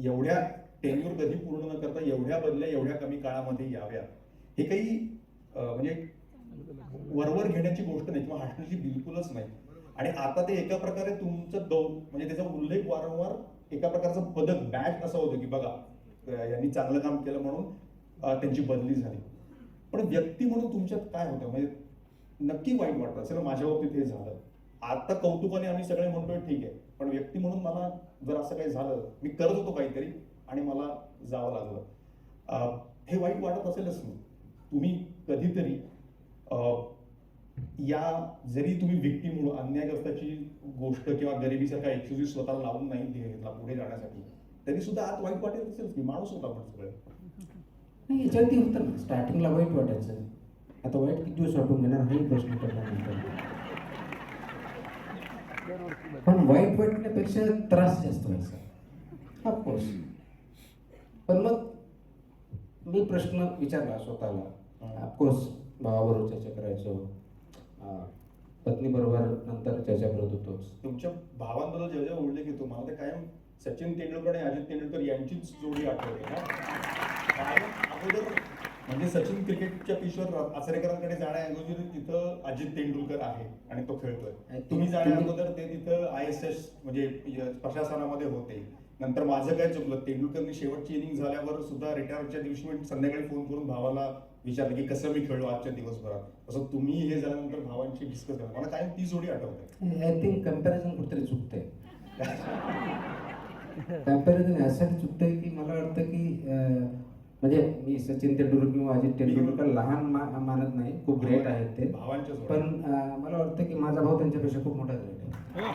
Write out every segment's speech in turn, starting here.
एवढ्या टेन्यूर कधी पूर्ण न करता एवढ्या बदल्या एवढ्या कमी काळामध्ये याव्या, हे काही म्हणजे वरवर घेण्याची गोष्ट नाही किंवा हसण्याची बिलकुलच नाही. आणि आता ते एका प्रकारे तुमचं म्हणजे त्याचा उल्लेख वारंवार एका प्रकारचं पदक बॅच असं होतं की बघा यांनी चांगलं काम केलं म्हणून त्यांची बदली झाली. पण व्यक्ती म्हणून तुमच्यात काय होतं, म्हणजे नक्की वाईट वाटतं असेल. माझ्या बाबतीत हे झालं. आता कौतुकाने आम्ही सगळे म्हणतोय ठीक आहे, पण व्यक्ती म्हणून मला जर असं काही झालं, मी करत होतो काहीतरी आणि मला जावं लागलं, हे वाईट वाटत असेलच नाही. तुम्ही कधीतरी या जरी तुम्ही व्यक्ती म्हणून अन्यायग्रस्ताची गोष्ट किंवा गरिबीसारखा एक्सक्युज स्वतःला लावून नाही घेतला पुढे जाण्यासाठी, तरी सुद्धा आत वाईट वाटेल असेल की माणूस होता आपण सगळे. नाही, याच्यावरती होतं ना, स्टार्टिंगला वाईट वाटायचं. आता वाईट किती दिवस वाटून घेणार हाही प्रश्न पडला. पण वाईट वाटण्यापेक्षा त्रास जास्त व्हायचा ऑफकोर्स. पण मग मी प्रश्न विचारला स्वतःला. ऑफकोर्स भावाबरोबर चर्चा करायचो, पत्नीबरोबर नंतर चर्चा करत होतोच. तुमच्या भावांबद्दल जेव्हा उल्लेख येतो मला ते कायम सचिन तेंडुलकर आणि अजित तेंडुलकर यांचीच जोडी आठवते ना. कायम अगोदर म्हणजे सचिन क्रिकेटच्या पिचवर आचरेकरांकडे जाण्याऐवजी तिथं अजित तेंडुलकर आहे आणि तो खेळतोय. तुम्ही जाण्या अगोदर ते तिथं ISS म्हणजे प्रशासनामध्ये होते. नंतर माझं काय चुकलं, तेंडुलकरनी शेवटची इनिंग झाल्यावर सुद्धा रिटायरच्या दिवशी मी संध्याकाळी फोन करून भावाला विचारलं की कसं मी खेळलो आजच्या दिवसभरात. तसं तुम्ही हे झाल्यानंतर भावांची डिस्कस करा. मला कायम ती जोडी आठवते. आय थिंक कम्पॅरिझन कुठेतरी चुकतंय. कम्पॅरिझन यासाठी चुकतंय की मला वाटतं की म्हणजे मी सचिन तेंडुलकर किंवा अजित तेंडुलकर लहान मानत नाही, खूप ग्रेट आहेत ते भावांच्या. पण मला वाटतं की माझा भाऊ त्यांच्यापेक्षा खूप मोठा ग्रेट आहे.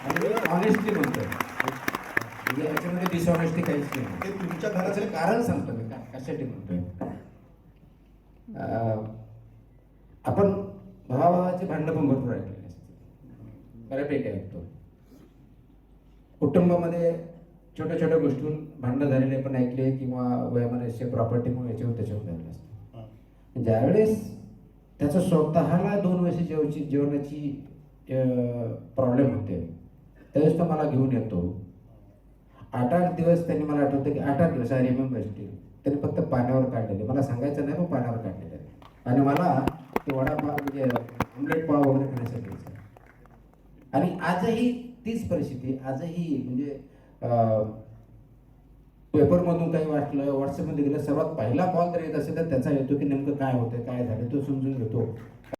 आणि ऑनेस्टली म्हणतोय, म्हणजे याच्यामध्ये डिसऑनेस्टी काहीच नाही. ते तुमच्या घराचं कारण सांगतो मी कशासाठी म्हणतोय. आपण भावाभावाचे भांडणं पण भरपूर ऐकलेले असते, बऱ्यापैकी ऐकतो. कुटुंबामध्ये छोट्या छोट्या गोष्टीतून भांडणं झालेले पण ऐकले किंवा वयामानाच्या प्रॉपर्टीमुळे याच्यावर त्याच्यावर झालेलं असतं. ज्यावेळेस त्याचं स्वतःला 2 वर्ष जेवणाची प्रॉब्लेम होते त्यावेळेस तो मला घेऊन येतो. 8-8 दिवस त्यांनी, मला आठवतं की 8-8 दिवस आय रिमेंबर स्टील, त्यांनी फक्त पाण्यावर काढलेले. मला सांगायचं नाही पण पाण्यावर काढलेले आणि मला ते वडापाव म्हणजे ऑमलेट पाव वगैरे खाण्यासाठी द्यायचं. आणि आजही तीच परिस्थिती. आजही म्हणजे पेपरमधून काही वाटलं, व्हॉट्सअपमध्ये गेलं, सर्वात पहिला कॉल जर येत असेल तर त्याचा येतो की नेमकं काय होतं काय झालं तो समजून घेतो.